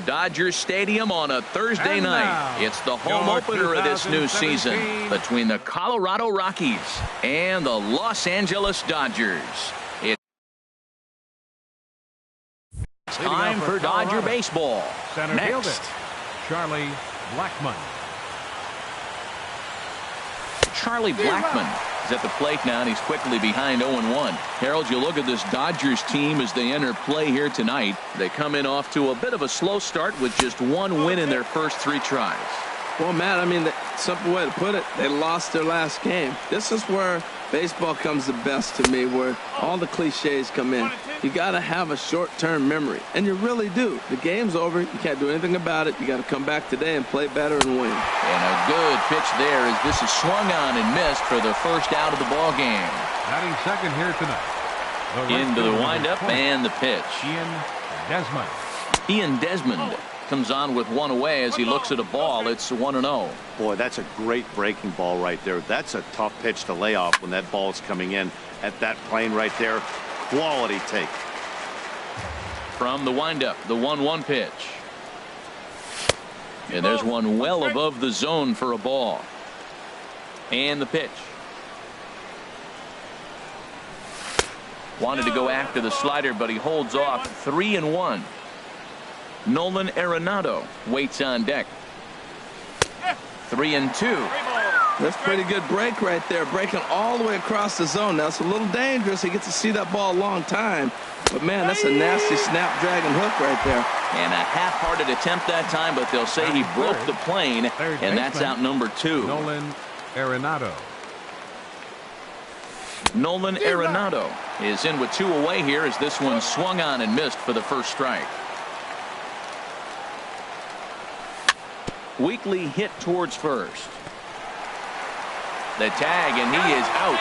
Dodger Stadium on a Thursday night. It's the home opener of this new season between the Colorado Rockies and the Los Angeles Dodgers. It's time for Dodger baseball. Center fielder Charlie Blackmon. Charlie Blackmon is at the plate now, and he's quickly behind 0-1. Harold, you look at this Dodgers team as they enter play here tonight. They come in off to a bit of a slow start with just one win in their first 3 tries. Well, Matt, I mean, simple way to put it, they lost their last game. This is where baseball comes the best to me, where all the cliches come in. You got to have a short-term memory, and you really do. The game's over. You can't do anything about it. You got to come back today and play better and win. And a good pitch there as this is swung on and missed for the first out of the ball game. Batting second here tonight. Into the windup and the pitch. Ian Desmond comes on with one away as he looks at a ball. It's 1-0. Boy, that's a great breaking ball right there. That's a tough pitch to lay off when that ball's coming in at that plane right there. Quality take. From the windup, the 1-1 pitch. And there's one well above the zone for a ball. And the pitch. Wanted to go after the slider, but he holds off. 3-1. Nolan Arenado waits on deck. 3-2. That's a pretty good break right there, breaking all the way across the zone. Now, it's a little dangerous. He gets to see that ball a long time. But, man, that's a nasty snapdragon hook right there. And a half-hearted attempt that time, but they'll say he broke the plane, and that's out number 2. Nolan Arenado. Nolan Arenado is in with 2 away here as this one swung on and missed for the first strike. Weekly hit towards first. The tag, and he is out.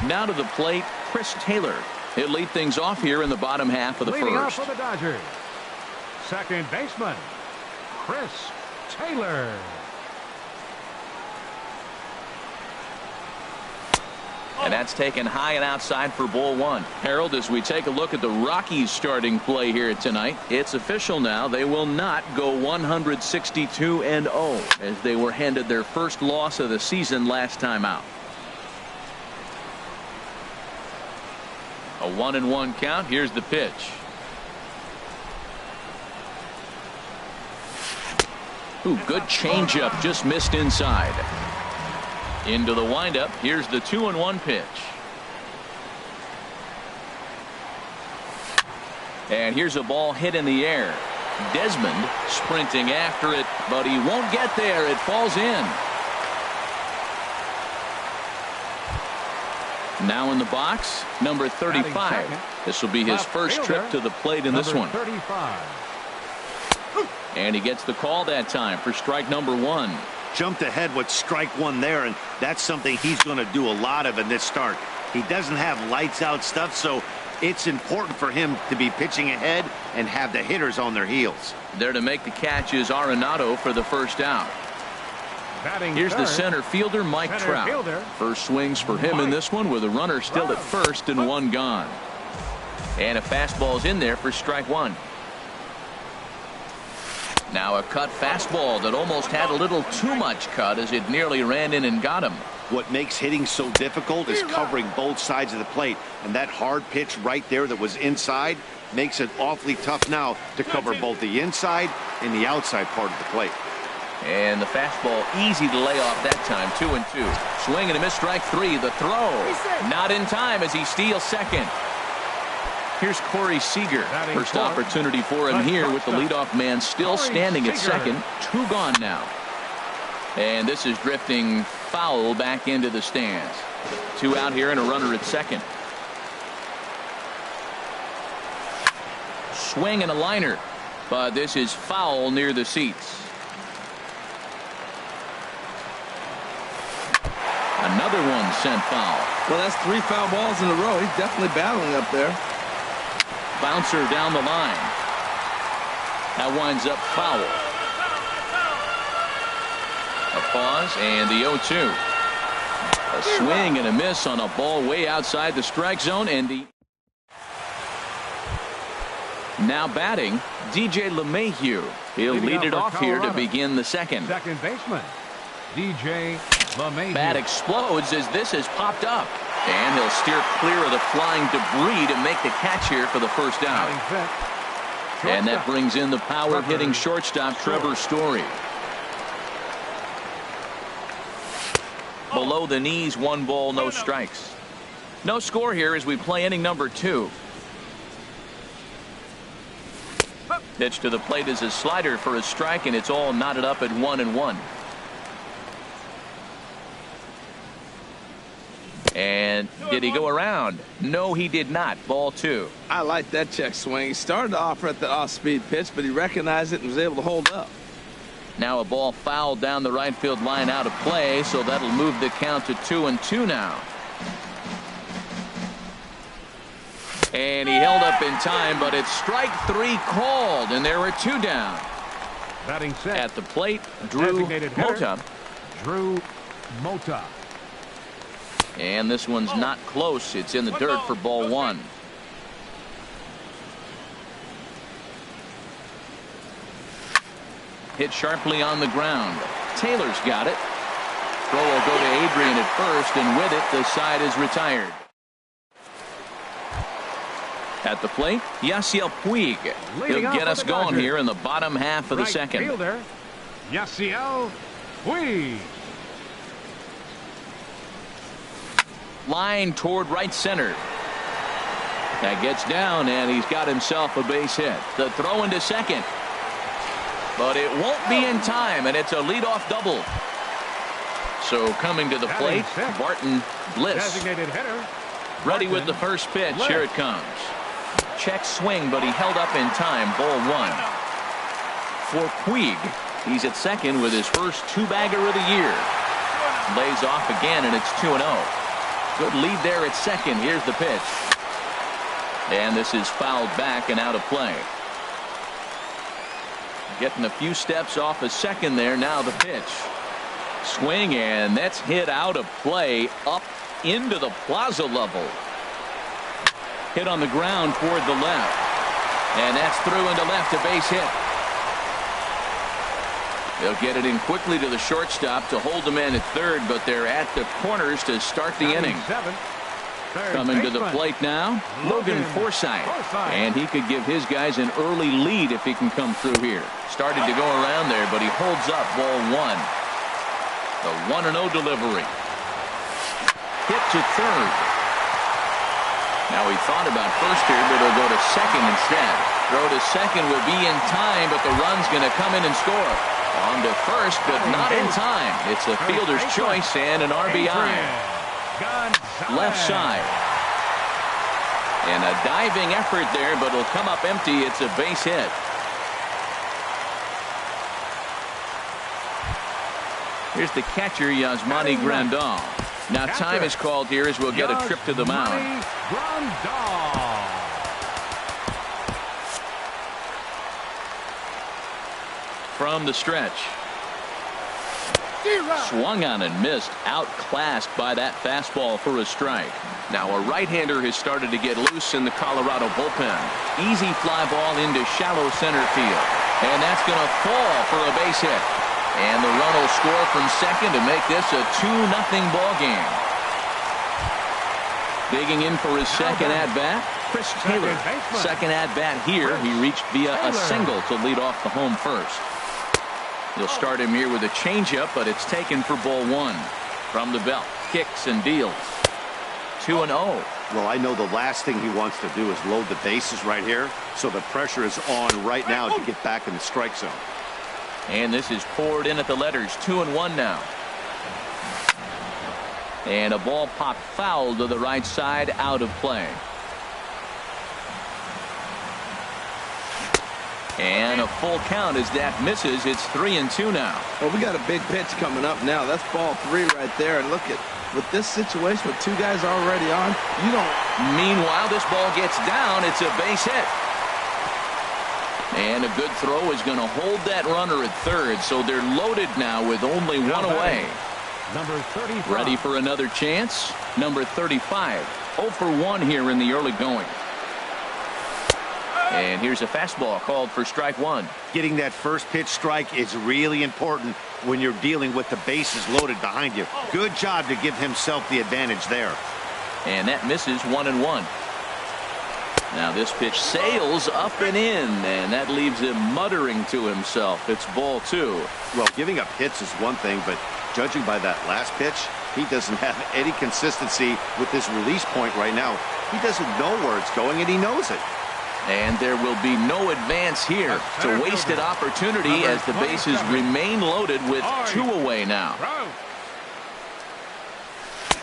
Now to the plate, Chris Taylor. He'll lead things off here in the bottom half of the Leading first. off for the Dodgers, second baseman, Chris Taylor. And that's taken high and outside for ball 1. Harold, as we take a look at the Rockies starting play here tonight, it's official now. They will not go 162-0 as they were handed their first loss of the season last time out. A 1-1 count. Here's the pitch. Ooh, good changeup, just missed inside. Into the windup. Here's the 2-1 pitch. And here's a ball hit in the air. Desmond sprinting after it, but he won't get there. It falls in. Now in the box, number 35. This will be his first trip to the plate in this one. 35. And he gets the call that time for strike number 1. Jumped ahead with strike 1 there, and that's something he's going to do a lot of in this start. He doesn't have lights out stuff, so it's important for him to be pitching ahead and have the hitters on their heels. There to make the catch is Arenado for the first out. Here's the center fielder, Mike Trout. First swings for him in this one with a runner still at first and 1 gone. And a fastball's in there for strike 1. Now a cut fastball that almost had a little too much cut as it nearly ran in and got him. What makes hitting so difficult is covering both sides of the plate, and that hard pitch right there that was inside makes it awfully tough now to cover both the inside and the outside part of the plate. And the fastball easy to lay off that time. 2-2. Swing and a miss, strike 3. The throw not in time as he steals second. Here's Corey Seager. First opportunity for him here with the leadoff man still standing at second. 2 gone now. And this is drifting foul back into the stands. 2 out here and a runner at second. Swing and a liner. But this is foul near the seats. Another one sent foul. Well, that's 3 foul balls in a row. He's definitely battling up there. Bouncer down the line. That winds up foul. A pause and the 0-2. A swing and a miss on a ball way outside the strike zone, and the Now batting, DJ LeMahieu. He'll lead it off here to begin the second. Second baseman, DJ LeMahieu. Bat explodes as this has popped up. And he'll steer clear of the flying debris to make the catch here for the first out. And that brings in the power-hitting shortstop, Trevor Story. Below the knees, 1 ball, no strikes. No score here as we play inning number 2. Pitch to the plate is a slider for a strike, and it's all knotted up at 1-1. And did he go around? No, he did not. Ball 2. I like that check swing. He started off at the off-speed pitch, but he recognized it and was able to hold up. Now a ball fouled down the right field line out of play, so that'll move the count to 2-2 now. And he held up in time, but it's strike 3 called, and there were 2 down. Batting set. At the plate, Drew Mota. Drew Mota. And this one's not close. It's in the dirt for ball 1. Hit sharply on the ground. Taylor's got it. Throw will go to Adrian at first, and with it, the side is retired. At the plate, Yasiel Puig. He'll get us going here in the bottom half of the second. Fielder, Yasiel Puig. Line toward right center. That gets down, and he's got himself a base hit. The throw into second. But it won't be in time, and it's a leadoff double. So coming to the plate, Barton Bliss. Designated hitter. Ready with the first pitch. Here it comes. Check swing, but he held up in time. Ball 1. For Puig, he's at second with his first 2-bagger of the year. Lays off again, and it's 2-0. Good lead there at second. Here's the pitch. And this is fouled back and out of play. Getting a few steps off a second there. Now the pitch. Swing, and that's hit out of play up into the plaza level. Hit on the ground toward the left. And that's through into left, a base hit. They'll get it in quickly to the shortstop to hold the man at third, but they're at the corners to start the inning. Coming to the plate now, Logan Forsythe. And he could give his guys an early lead if he can come through here. Started to go around there, but he holds up. Ball 1. The 1-0 delivery. Hit to third. Now he thought about first here, but he'll go to second instead. Throw to second will be in time, but the run's going to come in and score. On to first, but not in time. It's a fielder's choice and an RBI. Left side. And a diving effort there, but it'll come up empty. It's a base hit. Here's the catcher, Yasmani Grandal. Now time is called here as we'll get a trip to the mound. From the stretch. Swung on and missed. Outclassed by that fastball for a strike. Now a right-hander has started to get loose in the Colorado bullpen. Easy fly ball into shallow center field. And that's going to fall for a base hit. And the run will score from second to make this a 2-0 ball game. Digging in for his second at-bat, Chris Taylor. Second at-bat here. He reached via a single to lead off the home first. You'll start him here with a changeup, but it's taken for ball 1. From the belt, kicks and deals. 2-0. Well, I know the last thing he wants to do is load the bases right here, so the pressure is on right now to get back in the strike zone. And this is poured in at the letters. 2-1 now. And a ball popped foul to the right side, out of play. And a full count as that misses. It's 3-2 now. Well, we got a big pitch coming up now. That's ball 3 right there. And look at, with this situation with 2 guys already on, you don't. Meanwhile, this ball gets down. It's a base hit. And a good throw is going to hold that runner at third. So they're loaded now with only one away. Number 35. Ready for another chance. Number 35. 0 for 1 here in the early going. And here's a fastball called for strike one. Getting that first pitch strike is really important when you're dealing with the bases loaded behind you. Good job to give himself the advantage there. And that misses 1-1. Now this pitch sails up and in, and that leaves him muttering to himself. It's ball two. Well, giving up hits is one thing, but judging by that last pitch, he doesn't have any consistency with this release point right now. He doesn't know where it's going, and he knows it. And there will be no advance here. It's a wasted opportunity as the bases remain loaded with two away now.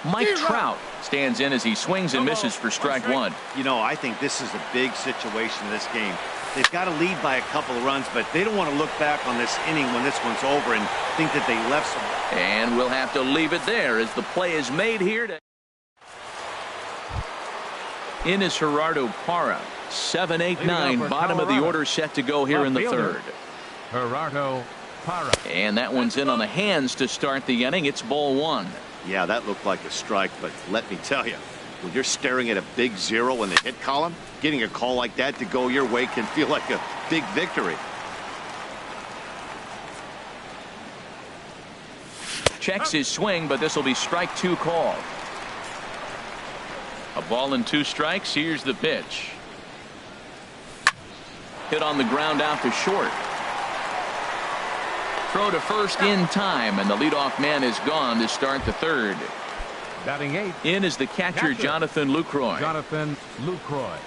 Mike Trout stands in as he swings and misses for strike one. You know, I think this is a big situation in this game. They've got to lead by a couple of runs, but they don't want to look back on this inning when this one's over and think that they left some. And we'll have to leave it there as the play is made here. In is Gerardo Parra. 7, 8, 9. Bottom of the order set to go here in the third. Gerardo Parra. And that one's in on the hands to start the inning. It's ball one. Yeah, that looked like a strike, but let me tell you, when you're staring at a big 0 in the hit column, getting a call like that to go your way can feel like a big victory. Checks his swing, but this will be strike two call. A ball and 2 strikes. Here's the pitch. Hit on the ground out to short. Throw to first in time, and the leadoff man is gone to start the third. Batting 8. In is the catcher, Jonathan Lucroy. Jonathan Lucroy.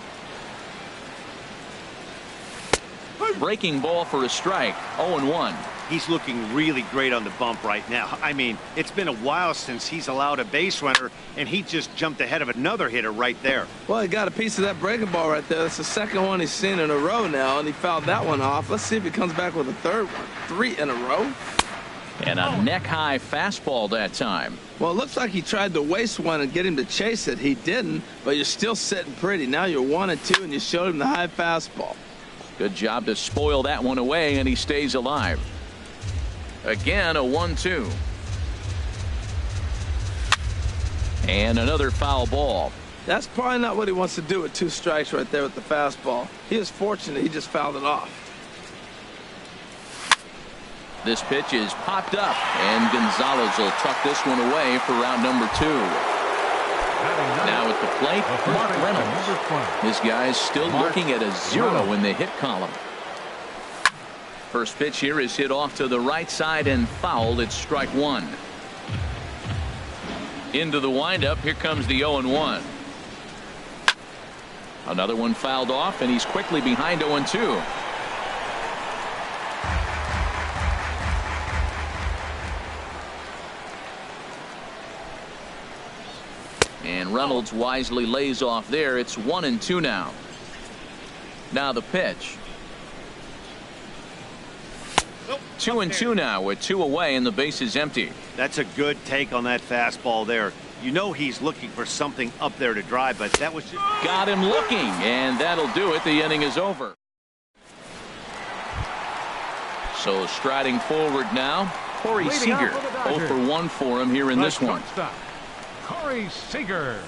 Breaking ball for a strike. 0-1. He's looking really great on the bump right now. I mean, it's been a while since he's allowed a base runner, and he just jumped ahead of another hitter right there. Well, he got a piece of that breaking ball right there. That's the second one he's seen in a row now, and he fouled that one off. Let's see if he comes back with a third one. 3 in a row. And a neck-high fastball that time. Well, it looks like he tried to waste one and get him to chase it. He didn't, but you're still sitting pretty. Now you're 1-2, and you showed him the high fastball. Good job to spoil that one away, and he stays alive. Again, a 1-2. And another foul ball. That's probably not what he wants to do with 2 strikes right there with the fastball. He is fortunate he just fouled it off. This pitch is popped up, and Gonzalez will tuck this one away for round number 2. Now at the plate, Mark Reynolds. This guy's still looking at a 0 in the hit column. First pitch here is hit off to the right side and fouled. It's strike one. Into the windup. Here comes the 0-1. Another one fouled off, and he's quickly behind 0-2. And Reynolds wisely lays off there. It's 1-2 now. Now the pitch. 2-2 now with 2 away and the base is empty. That's a good take on that fastball there. You know he's looking for something up there to drive, but that was just... Got him looking, and that'll do it. The inning is over. So striding forward now, Corey Seager. 0 for 1 for him here in this one. Corey Seager.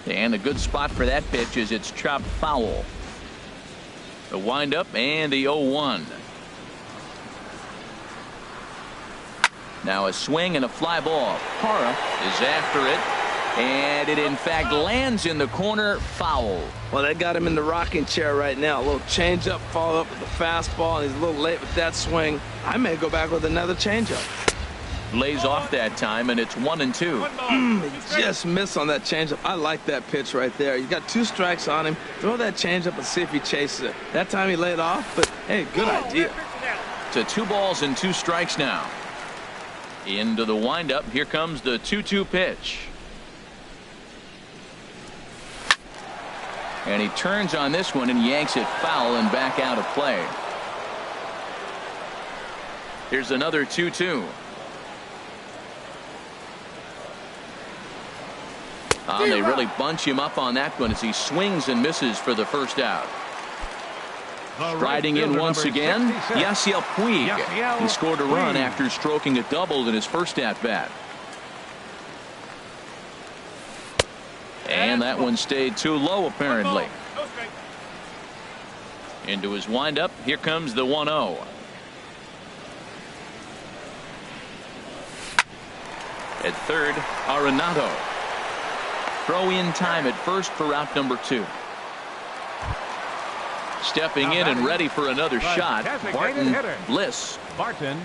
And a good spot for that pitch is it's chopped foul. The windup and the 0-1. Now a swing and a fly ball. Parra is after it, and it in fact lands in the corner. Foul. Well, that got him in the rocking chair right now. A little changeup, follow up with the fastball, and he's a little late with that swing. I may go back with another changeup. Lays off that time, and it's 1-2. He just missed on that changeup. I like that pitch right there. You got 2 strikes on him. Throw that changeup and see if he chases it. That time he laid off, but hey, good idea. To 2 balls and 2 strikes now. Into the windup. Here comes the 2-2 pitch. And he turns on this one and yanks it foul and back out of play. Here's another 2-2. They really bunch him up on that one as he swings and misses for the first out. Striding in once again, Yasiel Puig. He scored a run after stroking a double in his first at-bat. And And that one stayed too low, apparently. Into his windup. Here comes the 1-0. At third, Arenado. Throw in time at first for route number 2. Stepping in and ready for another shot, Barton Bliss. Barton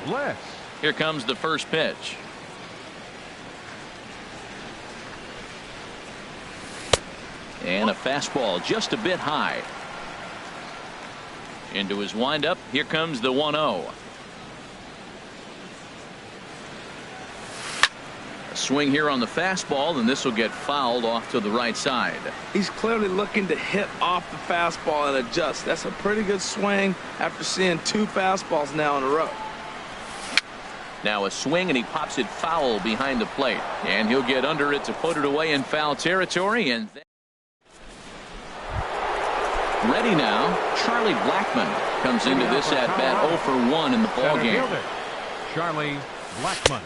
Bliss. Here comes the first pitch. And a fastball just a bit high. Into his windup. Here comes the 1-0. A swing here on the fastball, and this will get fouled off to the right side. He's clearly looking to hit off the fastball and adjust. That's a pretty good swing after seeing 2 fastballs now in a row. Now a swing, and he pops it foul behind the plate. And he'll get under it to put it away in foul territory. And ready now, Charlie Blackmon comes into this at-bat 0 for 1 in the ballgame. Charlie Blackmon.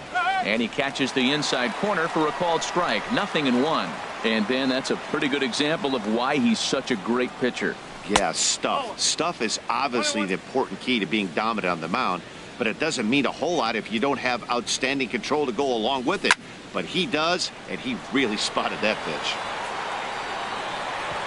And he catches the inside corner for a called strike. 0-1. And Ben, that's a pretty good example of why he's such a great pitcher. Yeah, stuff. Stuff is obviously the important key to being dominant on the mound, but it doesn't mean a whole lot if you don't have outstanding control to go along with it. But he does, and he really spotted that pitch.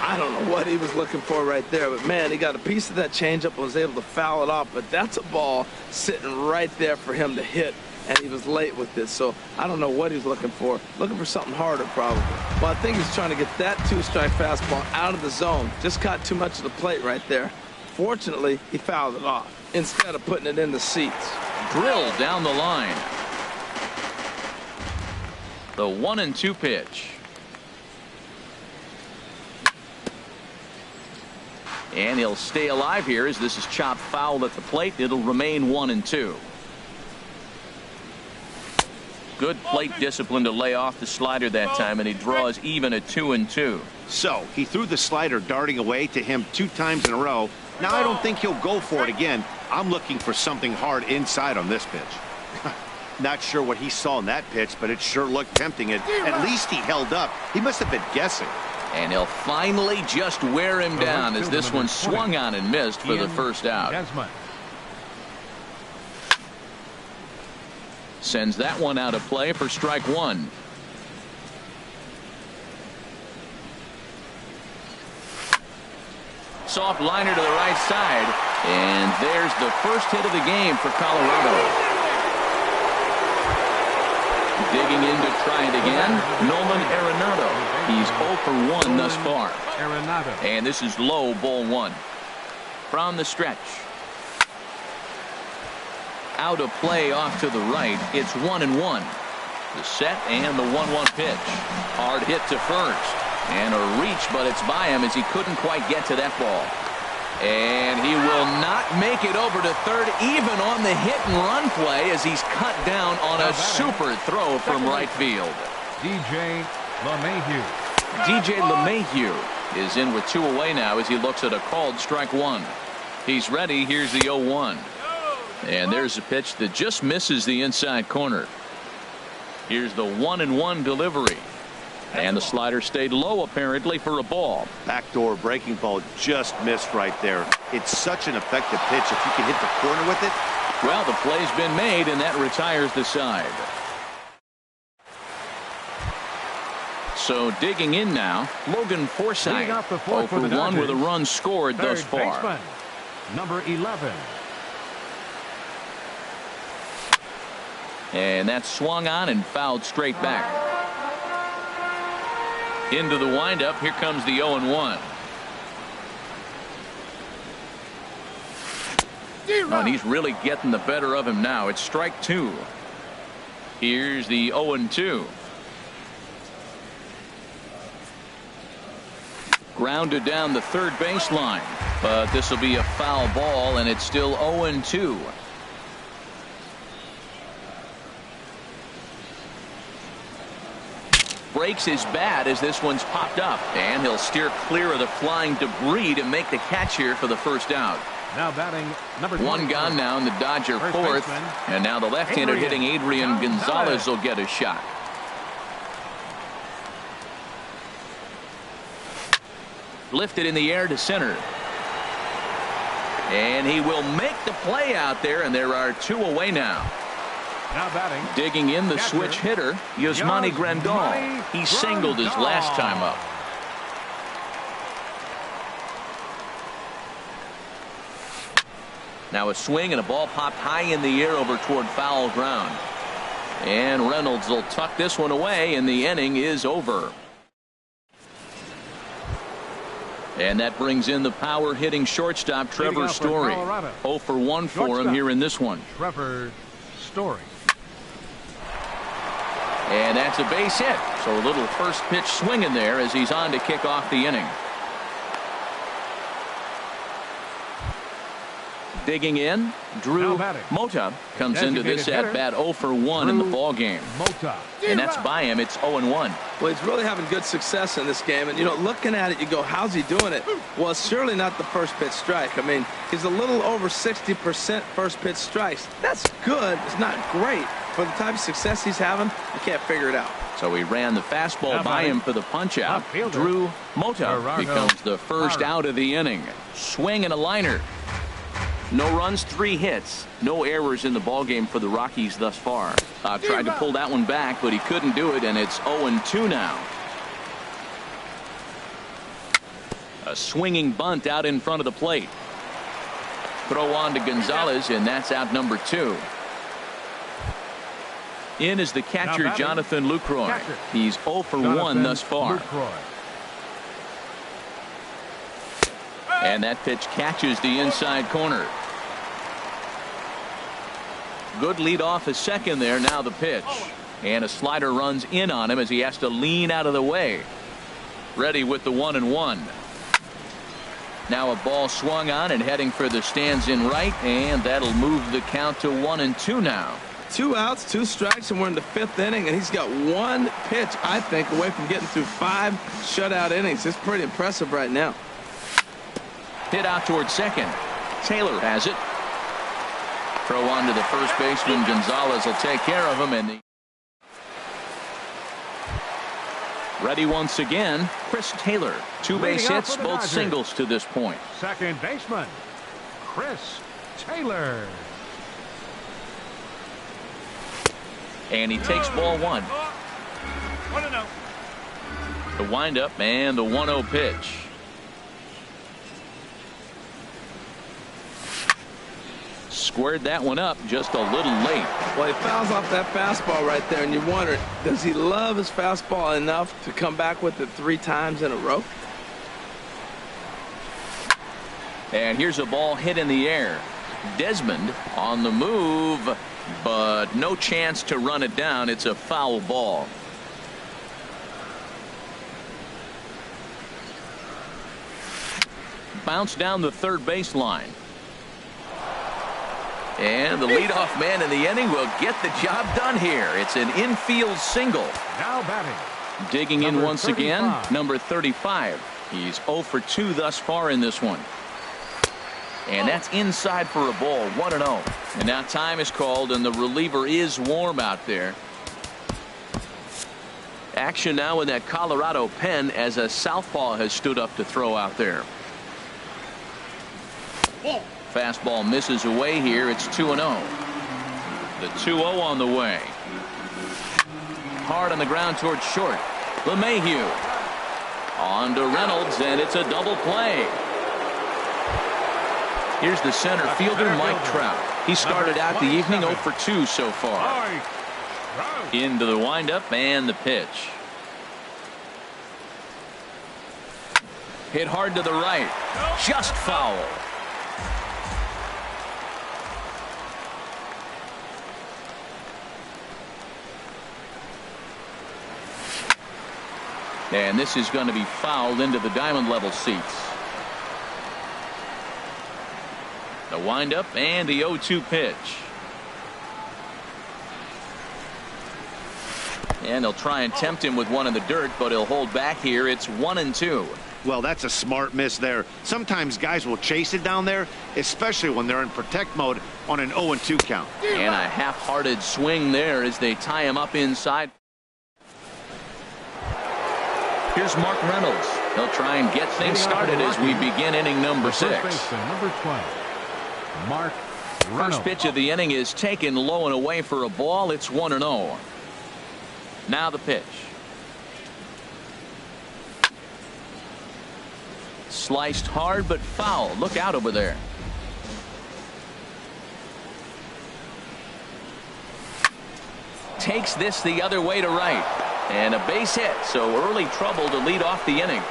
I don't know what he was looking for right there, but man, he got a piece of that changeup and was able to foul it off. But that's a ball sitting right there for him to hit, and he was late with this. So I don't know what he was looking for something harder probably. Well, I think he's trying to get that 2-strike fastball out of the zone. Just caught too much of the plate right there. Fortunately, he fouled it off instead of putting it in the seats. Drilled down the line. The 1-2 pitch. And he'll stay alive here as this is chopped foul at the plate. It'll remain 1-2. Good plate discipline to lay off the slider that time, and he draws even at 2-2. So he threw the slider darting away to him 2 times in a row. Now I don't think he'll go for it again. I'm looking for something hard inside on this pitch. Not sure what he saw in that pitch, but it sure looked tempting. At least he held up. He must have been guessing. And he'll finally just wear him down as this one swung on and missed for the first out. Sends that one out of play for strike 1. Soft liner to the right side. And there's the first hit of the game for Colorado. Digging in to try it again, Nolan Arenado. He's 0 for 1 thus far. And this is low, ball 1. From the stretch. Out of play off to the right. It's 1-1. The set and the 1-1 pitch. Hard hit to first. And a reach, but it's by him as he couldn't quite get to that ball. And he will not make it over to third, even on the hit and run play, as he's cut down on a super throw from right field. DJ LeMahieu. DJ LeMahieu is in with 2 away now as he looks at a called strike 1. He's ready. Here's the 0-1. And there's a pitch that just misses the inside corner. Here's the 1-1 delivery. And the slider stayed low apparently for a ball. Backdoor breaking ball just missed right there. It's such an effective pitch if you can hit the corner with it. Well, the play's been made, and that retires the side. So digging in now, Logan Forsythe. 0 for 1 with a run scored thus far. Baseman, number 11. And that swung on and fouled straight back. Into the windup. Here comes the 0-1. Oh, and he's really getting the better of him now. It's strike 2. Here's the 0-2. Grounded down the third baseline. But this will be a foul ball, and it's still 0-2. Breaks his bat as this one's popped up, and he'll steer clear of the flying debris to make the catch here for the first out. Now batting number 1 gone now in the Dodger fourth, and now the left-hander hitting Adrian Gonzalez will get a shot. Lifted in the air to center. And he will make the play out there, and there are 2 away now. Now batting. Digging in the switch hitter, Yasmani Grandal. He singled his last time up. Now a swing and a ball popped high in the air over toward foul ground. And Reynolds will tuck this one away, and the inning is over. And that brings in the power hitting shortstop Trevor Story. 0 for 1 for him here in this one. Trevor Story. And that's a base hit. So a little first pitch swinging there as he's on to kick off the inning. Digging in, Drew Mota comes into this at bat 0 for 1 in the ball game. And that's by him. It's 0-1. Well, he's really having good success in this game. And, you know, looking at it, you go, how's he doing it? Well, it's surely not the first pitch strike. I mean, he's a little over 60% first pitch strikes. That's good. It's not great. For the type of success he's having, you can't figure it out. So he ran the fastball by him for the punch out. Drew Mota becomes the first out of the inning. Swing and a liner. No runs, 3 hits. No errors in the ballgame for the Rockies thus far. Tried to pull that one back, but he couldn't do it, and it's 0-2 now. A swinging bunt out in front of the plate. Throw on to Gonzalez, and that's out number 2. In is the catcher, Jonathan Lucroy. He's 0 for 1 thus far. And that pitch catches the inside corner. Good lead off his second there. Now the pitch. And a slider runs in on him as he has to lean out of the way. Ready with the 1-1. Now a ball swung on and heading for the stands in right. And that'll move the count to 1-2 now. 2 outs, 2 strikes, and we're in the 5th inning, and he's got 1 pitch, I think, away from getting through 5 shutout innings. It's pretty impressive right now. Hit out towards second. Taylor has it. Throw on to the first baseman. Gonzalez will take care of him. And ready once again, Chris Taylor. 2 base hits, both singles to this point. Second baseman, Chris Taylor. And he takes ball 1. The windup and the 1-0 pitch. Squared that one up just a little late. Well, he fouls off that fastball right there, and you wonder, does he love his fastball enough to come back with it 3 times in a row? And here's a ball hit in the air. Desmond on the move, but no chance to run it down. It's a foul ball. Bounce down the third baseline. And the leadoff man in the inning will get the job done here. It's an infield single. Now batting. Digging in once again, number 35. He's 0 for 2 thus far in this one. And that's inside for a ball, 1-0. And now time is called, and the reliever is warm out there. Action now in that Colorado pen as a southpaw has stood up to throw out there. Fastball misses away here. It's 2-0. The 2-0 on the way. Hard on the ground towards short. LeMahieu. On to Reynolds, and it's a double play. Here's the center fielder, Mike Trout. He started out the evening 0 for 2 so far. Into the windup and the pitch. Hit hard to the right. Just foul. And this is going to be fouled into the diamond level seats. The windup and the 0-2 pitch. And they'll try and tempt him with one in the dirt, but he'll hold back here. It's 1-2. Well, that's a smart miss there. Sometimes guys will chase it down there, especially when they're in protect mode on an 0-2 count. And a half-hearted swing there as they tie him up inside. Here's Mark Reynolds. He'll try and get things started as we begin inning number 6. Number 12, Mark Reynolds. First pitch of the inning is taken low and away for a ball. It's 1-0. Now the pitch. Sliced hard but foul. Look out over there. Takes this the other way to right. And a base hit, so early trouble to lead off the inning.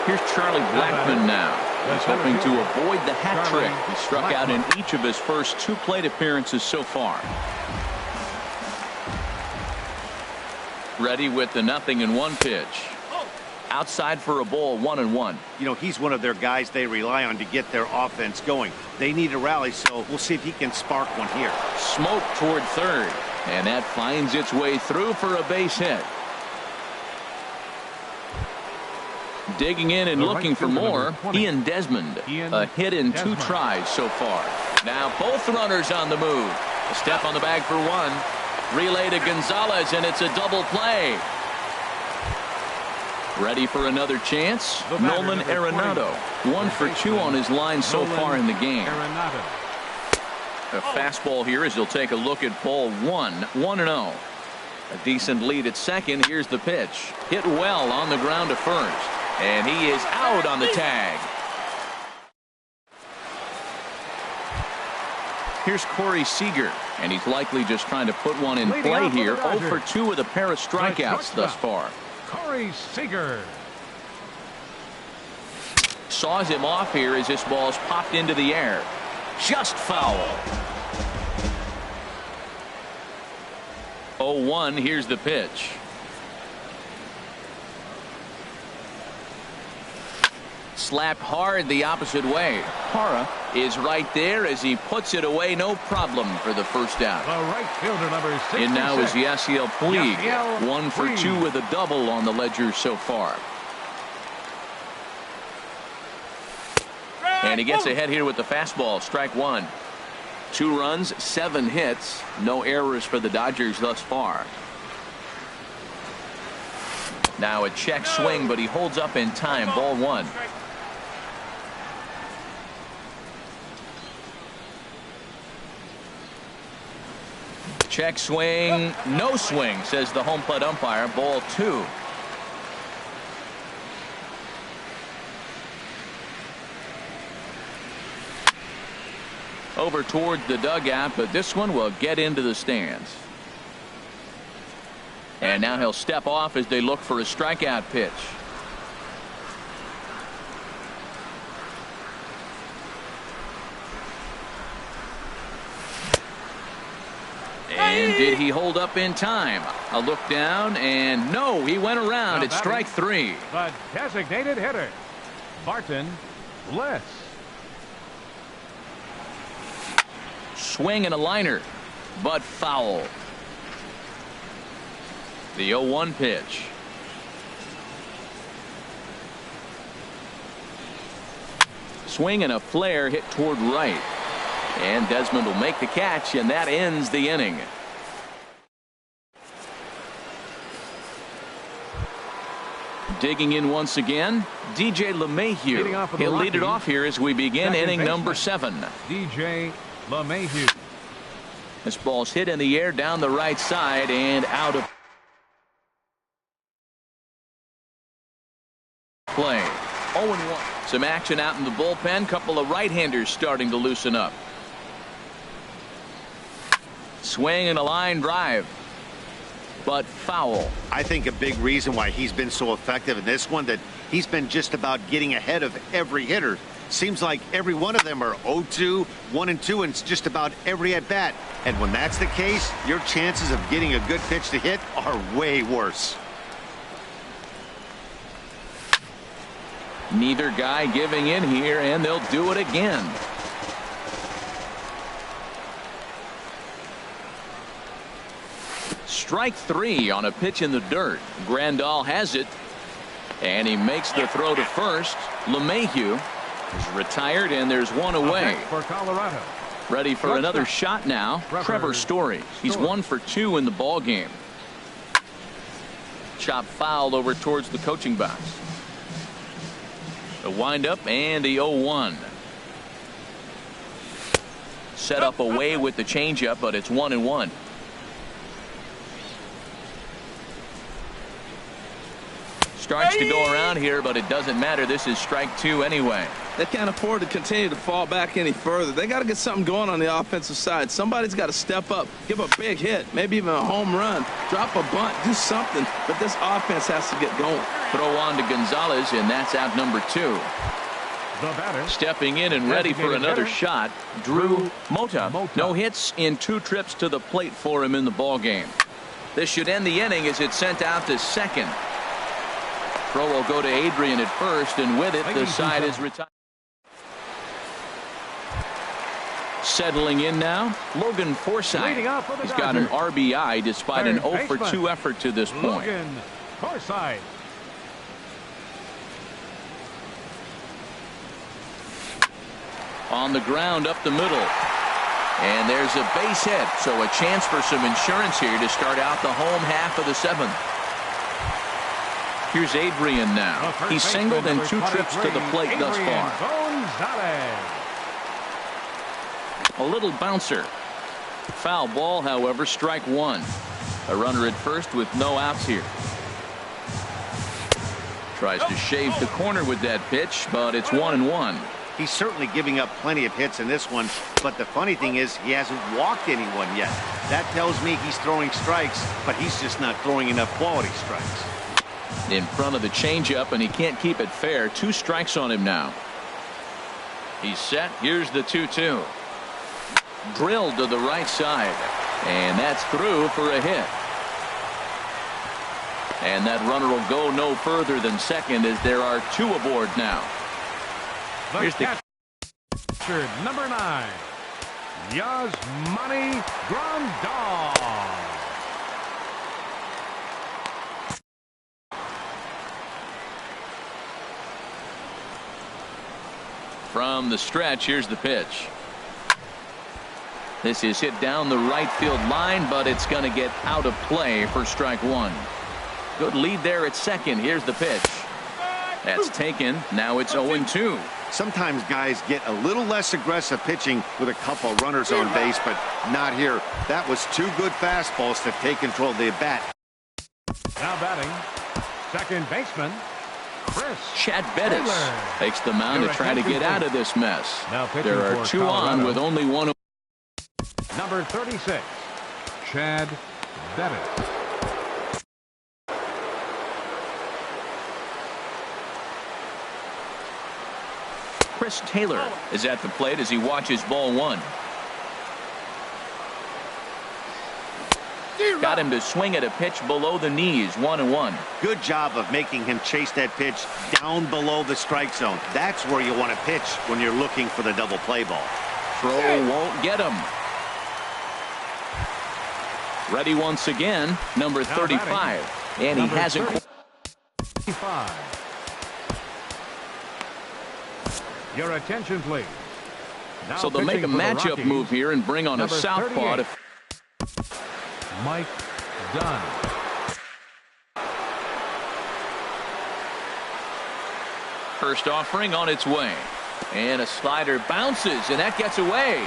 Here's Charlie Blackmon now. He's hoping to avoid the hat trick. He struck out in each of his first 2 plate appearances so far. Ready with the 0-1 pitch. Outside for a ball, 1-1. You know, he's one of their guys they rely on to get their offense going. They need a rally, so we'll see if he can spark one here. Smoke toward third, and that finds its way through for a base hit. Digging in and looking for more, Ian Desmond. A hit in 2 tries so far. Now both runners on the move. A step on the bag for 1. Relay to Gonzalez, and it's a double play. Ready for another chance? Nolan Arenado. 1 for 2 on his line so far in the game. A fastball here as he'll take a look at ball 1. 1-0. A decent lead at second. Here's the pitch. Hit well on the ground to first. And he is out on the tag. Here's Corey Seager. And he's likely just trying to put one in play here. 0 for 2 with a pair of strikeouts thus far. Corey Seager. Saws him off here as this ball's popped into the air. Just foul. 0-1. Here's the pitch. Slapped hard the opposite way. Hara is right there as he puts it away. No problem for the first out. The right fielder, number 66. And now is Yasiel Puig. Yasiel 1 for Puig. 2 with a double on the ledger so far. And he gets ahead here with the fastball. Strike 1. 2 runs, 7 hits. No errors for the Dodgers thus far. Now a check swing, but he holds up in time. Ball 1. Check swing, no swing, says the home plate umpire. Ball 2. Over towards the dugout, but this one will get into the stands. And now he'll step off as they look for a strikeout pitch. And did he hold up in time? A look down, and no, he went around. It's strike 3. The designated hitter, Barton Bliss. Swing and a liner, but foul. The 0-1 pitch. Swing and a flare hit toward right. And Desmond will make the catch, and that ends the inning. Digging in once again, DJ LeMahieu. He'll lead it off here as we begin inning number 7. DJ LeMahieu. This ball's hit in the air down the right side and out of play. 0-1. Some action out in the bullpen. Couple of right-handers starting to loosen up. Swing and a line drive, but foul. I think a big reason why he's been so effective in this one, that he's been just about getting ahead of every hitter. Seems like every one of them are 0-2, 1-2, and it's just about every at bat. And when that's the case, your chances of getting a good pitch to hit are way worse. Neither guy giving in here, and they'll do it again. Strike 3 on a pitch in the dirt. Grandal has it, and he makes the throw to first. LeMahieu is retired, and there's one away. For Colorado. Ready for another shot now. Trevor Story. He's 1 for 2 in the ball game. Chop foul over towards the coaching box. The windup and the 0-1. Set up away with the changeup, but it's 1-1. Starts to go around here, but it doesn't matter. This is strike 2 anyway. They can't afford to continue to fall back any further. They got to get something going on the offensive side. Somebody's got to step up, give a big hit, maybe even a home run, drop a bunt, do something. But this offense has to get going. Throw on to Gonzalez, and that's out number 2. The batter. Stepping in and ready for another shot, Drew Mota. No hits in 2 trips to the plate for him in the ballgame. This should end the inning as it's sent out to second. Throw will go to Adrian at first, and with it, the side is retired. Settling in now, Logan Forsythe. He's got an RBI despite an 0-for-2 effort to this point. Logan Forsythe. On the ground up the middle. And there's a base hit, so a chance for some insurance here to start out the home half of the 7th. Here's Adrian now. He's singled in 2 trips to the plate thus far. A little bouncer. Foul ball, however, strike 1. A runner at first with no outs here. Tries to shave the corner with that pitch, but it's 1-1. He's certainly giving up plenty of hits in this one, but the funny thing is he hasn't walked anyone yet. That tells me he's throwing strikes, but he's just not throwing enough quality strikes. In front of the changeup, and he can't keep it fair. 2 strikes on him now. He's set. Here's the 2-2. Drilled to the right side, and that's through for a hit. And that runner will go no further than second as there are 2 aboard now. Here's the catcher, number 9, Yasmani Grandal. From the stretch, here's the pitch. This is hit down the right field line, but it's going to get out of play for strike 1. Good lead there at second. Here's the pitch. That's taken. Now it's 0-2. Sometimes guys get a little less aggressive pitching with a couple runners on base, but not here. That was 2 good fastballs to take control of the bat. Now batting, second baseman, Chris Chad Bettis takes the mound to try to get out of this mess. There are 2 on with only 1. Number 36, Chad Bettis. Chris Taylor is at the plate as he watches ball 1. Got him to swing at a pitch below the knees. 1-1. Good job of making him chase that pitch down below the strike zone. That's where you want to pitch when you're looking for the double play ball. Throw won't get him. Ready once again, number 35. And he hasn't. 35. Your attention, please. Now so they'll make a matchup move here and bring on a southpaw. Mike Dunn. First offering on its way. And a slider bounces, and that gets away.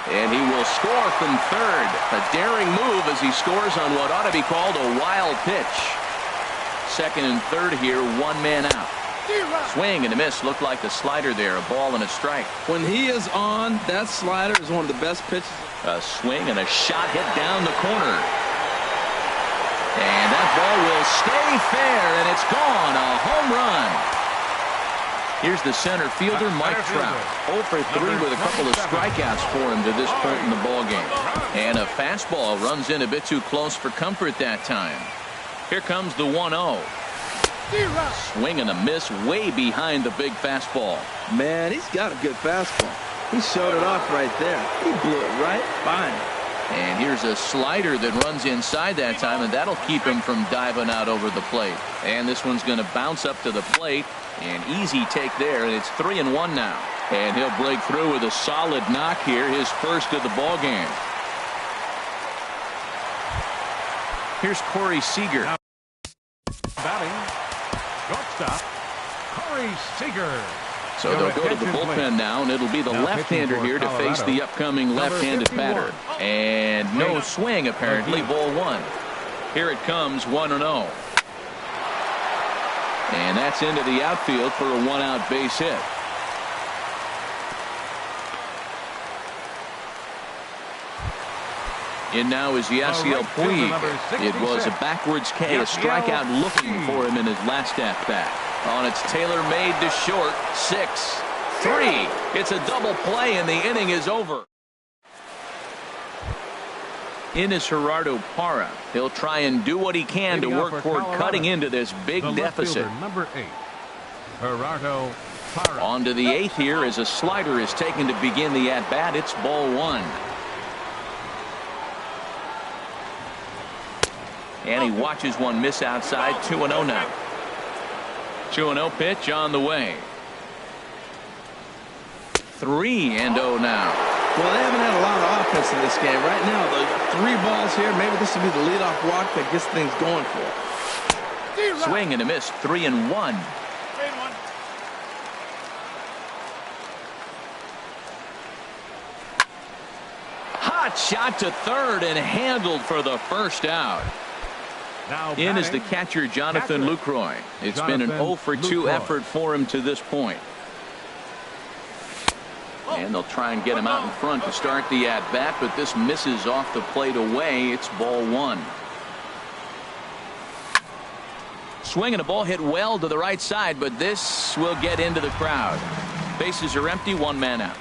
And he will score from third. A daring move as he scores on what ought to be called a wild pitch. Second and third here, 1 man out. Swing and a miss. Looked like the slider there. A ball and a strike. When he is on, that slider is one of the best pitches. A swing and a shot hit down the corner. And that ball will stay fair, and it's gone. A home run. Here's the center fielder, Mike Trout. 0 for 3 with a couple of strikeouts for him to this point in the ballgame. And a fastball runs in a bit too close for comfort that time. Here comes the 1-0. Swing and a miss way behind the big fastball. Man, he's got a good fastball. He showed it off right there. He blew it right by him. And here's a slider that runs inside that time, and that'll keep him from diving out over the plate. And this one's going to bounce up to the plate. An easy take there, and it's 3-1 now. And he'll break through with a solid knock here, his first of the ball game. Here's Corey Seager. Batting. Shortstop, Corey Seager. So they'll go to the bullpen now, and it'll be the left-hander here to face the upcoming left-handed batter. And no swing, apparently, ball one. Here it comes, 1-0. And that's into the outfield for a one-out base hit. In now is Yasiel Puig. It was a backwards K, a strikeout looking for him in his last at-bat. On its tailor-made to short, 6-3. It's a double play, and the inning is over. In is Gerardo Parra. He'll try and do what he can to work toward cutting into this big deficit. Number 8, Gerardo Parra. On to the 8th here as a slider is taken to begin the at-bat. It's ball one. And he watches one miss outside. 2-0 now. 2-0 pitch on the way. 3-0 now. Well, they haven't had a lot of offense in this game. Right now, the 3 balls here, maybe this will be the leadoff walk that gets things going for them. Swing and a miss. 3-1. Hot shot to third and handled for the first out. Now in is the catcher, Jonathan Lucroy. It's been an 0-for-2 effort for him to this point. And they'll try and get him out in front to start the at-bat, but this misses off the plate away. It's ball one. Swing and a ball hit well to the right side, but this will get into the crowd. Bases are empty, 1 man out.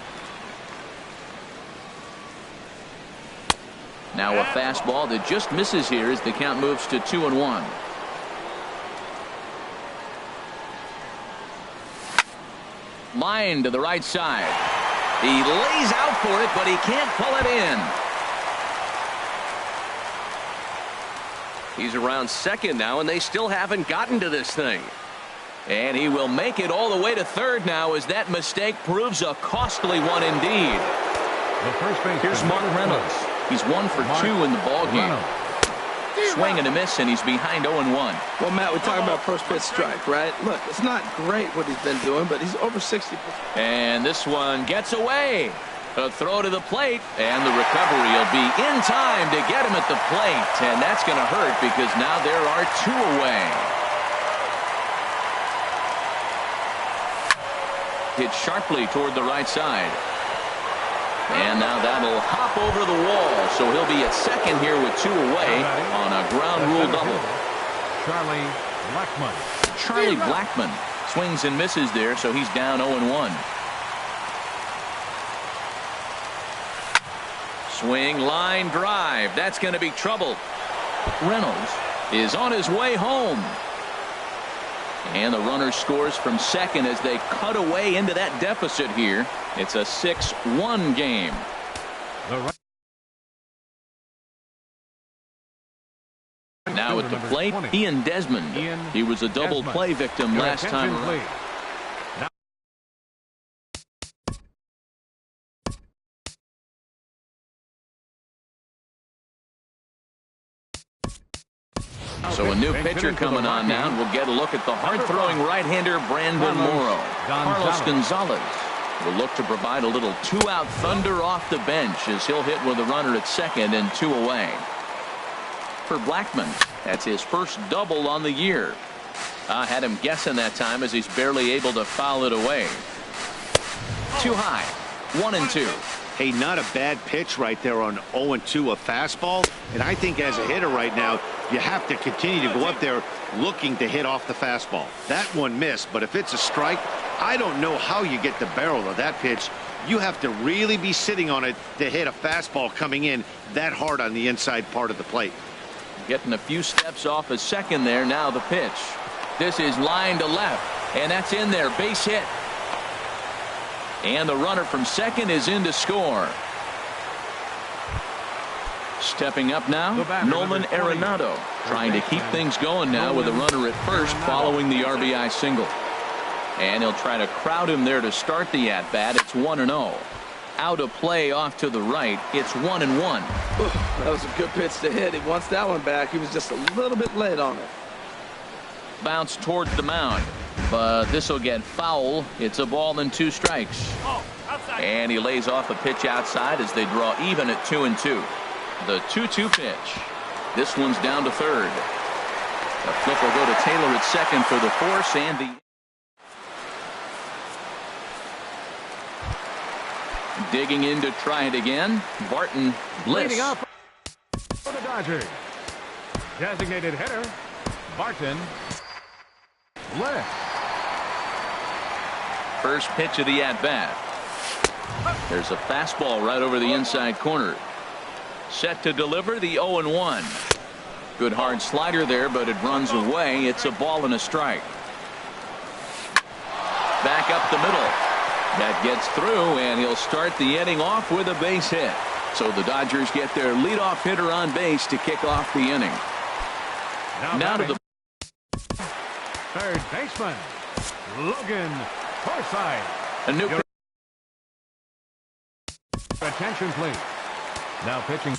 Now a fastball that just misses here as the count moves to 2-1. Line to the right side. He lays out for it, but he can't pull it in. He's around second now, and they still haven't gotten to this thing. And he will make it all the way to third now as that mistake proves a costly one indeed. Here's Mark Reynolds. He's 1 for 2 in the ballgame. Swing and a miss, and he's behind 0-1. Well, Matt, we're talking about first pitch strike, right? Look, it's not great what he's been doing, but he's over 60%. And this one gets away. A throw to the plate, and the recovery will be in time to get him at the plate. And that's going to hurt because now there are 2 away. Hit sharply toward the right side. And now that'll hop over the wall, so he'll be at second here with 2 away on a ground rule double. Charlie Blackmon swings and misses there, so he's down 0-1. Swing, line drive. That's going to be trouble. Reynolds is on his way home. And the runner scores from second as they cut away into that deficit here. It's a 6-1 game. Now at the plate, Ian Desmond. He was a double play victim last time around. So a new pitcher coming on now, and we'll get a look at the hard-throwing right-hander Brandon Morrow. Carlos Gonzalez will look to provide a little 2-out thunder off the bench as he'll hit with a runner at second and 2 away. For Blackmon, that's his first double on the year. Had him guessing that time as he's barely able to foul it away. Too high, 1-2. Hey, not a bad pitch right there on 0-2, a fastball. And I think as a hitter right now, you have to continue to go up there looking to hit off the fastball. That one missed, but if it's a strike, I don't know how you get the barrel of that pitch. You have to really be sitting on it to hit a fastball coming in that hard on the inside part of the plate. Getting a few steps off a second there. Now the pitch. This is line to left, and that's in there. Base hit. And the runner from second is in to score. Stepping up now, Nolan Arenado, trying to keep things going now with a runner at first following the RBI single. And he'll try to crowd him there to start the at-bat. It's 1-0. Out of play off to the right. It's 1-1. That was a good pitch to hit. He wants that one back. He was just a little bit late on it. Bounce towards the mound, but this will get foul. It's a ball and 2 strikes. And he lays off a pitch outside as they draw even at 2-2. The 2-2 pitch. This one's down to third. The flip will go to Taylor at second for the force, and the digging in to try it again. Barton Bliss. Leading up for the Dodgers. Designated hitter, Barton Bliss. First pitch of the at-bat. There's a fastball right over the inside corner. Set to deliver the 0-1. Good hard slider there, but it runs away. It's a ball and a strike. Back up the middle. That gets through, and he'll start the inning off with a base hit. So the Dodgers get their leadoff hitter on base to kick off the inning. Now to the third baseman, Logan Forsythe. a new Attention, please. Now pitching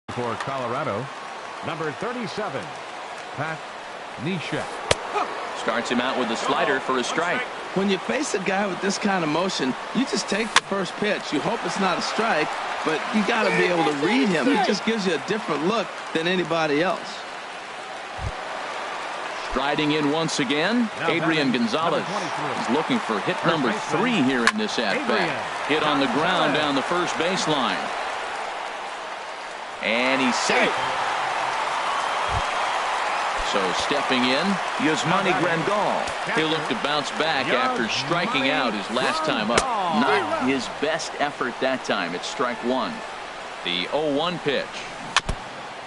for Colorado, number 37, Pat Neshek. starts him out with a slider for a strike. When you face a guy with this kind of motion, you just take the first pitch. You hope it's not a strike, but you got to be able to read him. He just gives you a different look than anybody else. Striding in once again, Adrian Gonzalez is looking for hit number 3 here in this at-bat. Hit on the ground down the first baseline. And he's safe. So stepping in, Yasmani Grandal. He'll look to bounce back after striking out his last time up. Not his best effort that time. It's strike 1. The 0-1 pitch.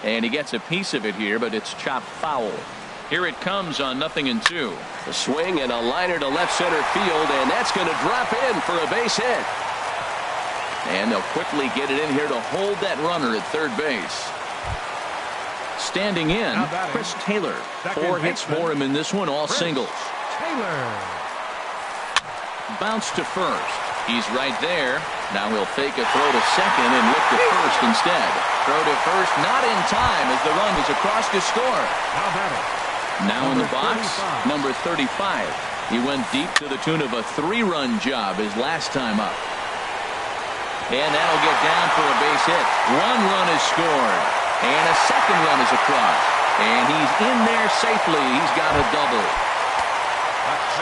And he gets a piece of it here, but it's chopped foul. Here it comes on 0-2. A swing and a liner to left center field, and that's going to drop in for a base hit. And they'll quickly get it in here to hold that runner at third base. Standing in, Chris Taylor. 4 hits for him in this one, all singles. Taylor. Bounce to first. He's right there. Now he'll fake a throw to second and look to first instead. Throw to first, not in time as the run was across to score. How about it? Now in the box, number 35. He went deep to the tune of a 3-run job his last time up. And that'll get down for a base hit. 1 run is scored. And a second run is across. And he's in there safely. He's got a double.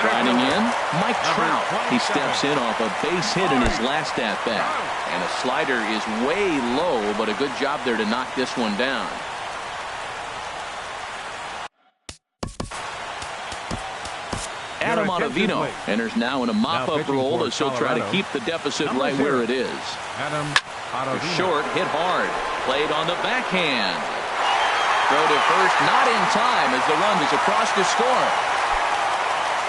Striding in, Mike Trout. He steps in off a base hit in his last at-bat. And a slider is way low, but a good job there to knock this one down. Adam Ottavino enters now in a mop-up role as he'll try to keep the deficit right where it is. Adam Ottavino. Short, hit hard. Played on the backhand. Throw to first, not in time as the run is across to score.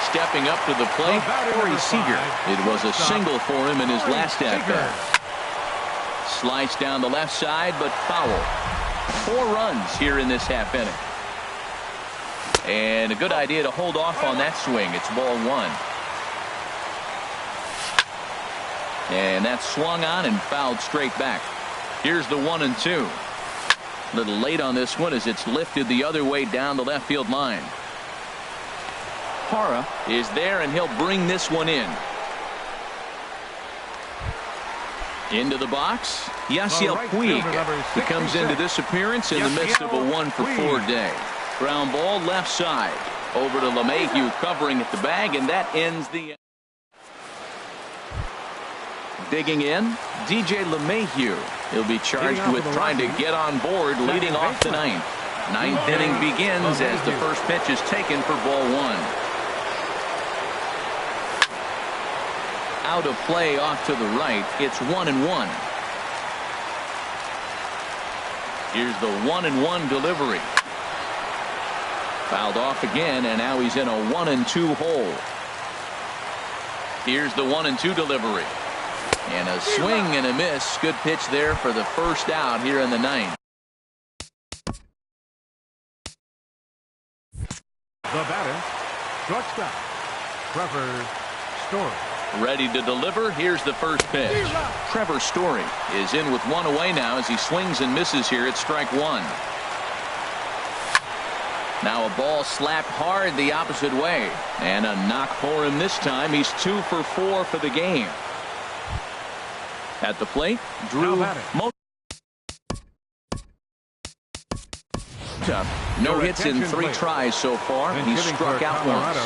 Stepping up to the plate, Corey Seager. It was a single for him in his last at-bat. Sliced down the left side, but foul. 4 runs here in this half inning. And a good idea to hold off on that swing. It's ball 1. And that's swung on and fouled straight back. Here's the 1-2. A little late on this one as it's lifted the other way down the left field line. Hara is there, and he'll bring this one in. Into the box, Yasiel Puig. He comes into this appearance in the midst of a 1-for-4 day. Ground ball left side. Over to LeMahieu covering at the bag, and that ends the... Digging in, DJ LeMahieu. He'll be charged with trying to get on board leading off the 9th. 9th inning begins as the first pitch is taken for ball 1. Out of play off to the right. It's 1-1. Here's the 1-1 delivery. Fouled off again, and now he's in a 1-2 hole. Here's the 1-2 delivery. And a swing and a miss. Good pitch there for the first out here in the 9th. The batter, shortstop, Trevor Story. Ready to deliver. Here's the first pitch. Trevor Story is in with one away now as he swings and misses here at strike one. Now a ball slapped hard the opposite way. And a knock for him this time. He's 2 for 4 for the game. At the plate, Drew Mota. No hits in 3 tries so far. He's struck out once.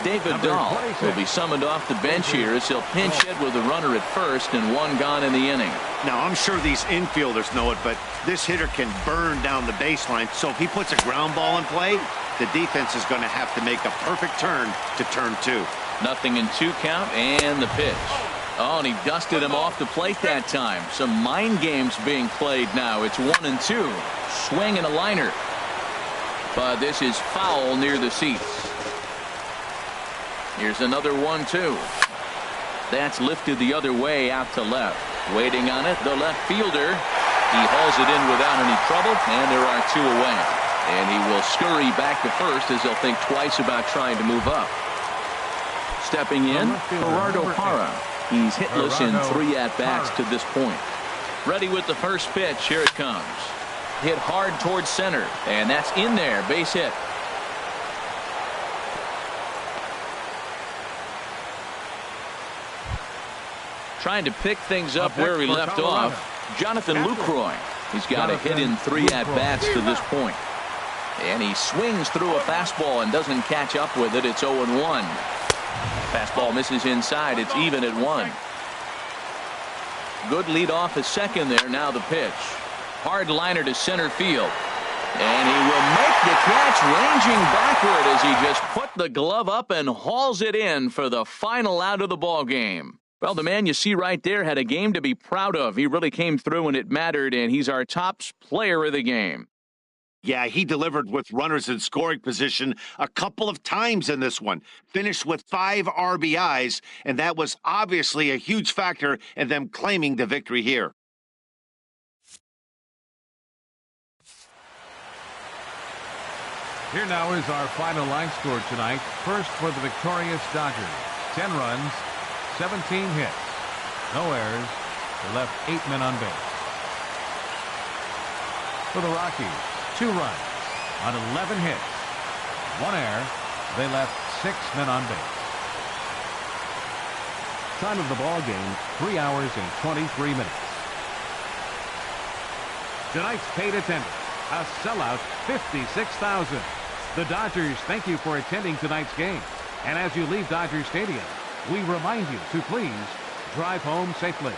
David Dahl will be summoned off the bench here as he'll pinch hit with a runner at first and 1 gone in the inning. Now, I'm sure these infielders know it, but this hitter can burn down the baseline. So if he puts a ground ball in play, the defense is going to have to make a perfect turn to turn 2. 0-2 count and the pitch. Oh, and he dusted him off the plate that time. Some mind games being played now. It's 1-2. Swing and a liner. But this is foul near the seats. Here's another 1-2. That's lifted the other way out to left. Waiting on it, the left fielder. He hauls it in without any trouble, and there are 2 away. And he will scurry back to first as he'll think twice about trying to move up. Stepping in, Gerardo Parra. He's hitless in 3 at-bats to this point. Ready with the first pitch. Here it comes. Hit hard towards center, and that's in there. Base hit. Trying to pick things up where he left off. Jonathan Lucroy. He's got a hit in 3 at-bats to this point. And he swings through a fastball and doesn't catch up with it. It's 0-1. Fastball misses inside. It's even at 1. Good lead off at second there. Now the pitch. Hard liner to center field. And he will make the catch, ranging backward as he just put the glove up and hauls it in for the final out of the ball game. Well, the man you see right there had a game to be proud of. He really came through when it mattered, and he's our top player of the game. Yeah, he delivered with runners in scoring position a couple of times in this one. Finished with 5 RBIs, and that was obviously a huge factor in them claiming the victory here. Here now is our final line score tonight. First for the victorious Dodgers. 10 runs, 17 hits, no errors. They left 8 men on base. For the Rockies, 2 runs on 11 hits, 1 error. They left 6 men on base. Time of the ball game, 3 hours and 23 minutes. Tonight's paid attendance, a sellout 56,000. The Dodgers thank you for attending tonight's game. And as you leave Dodger Stadium, we remind you to please drive home safely.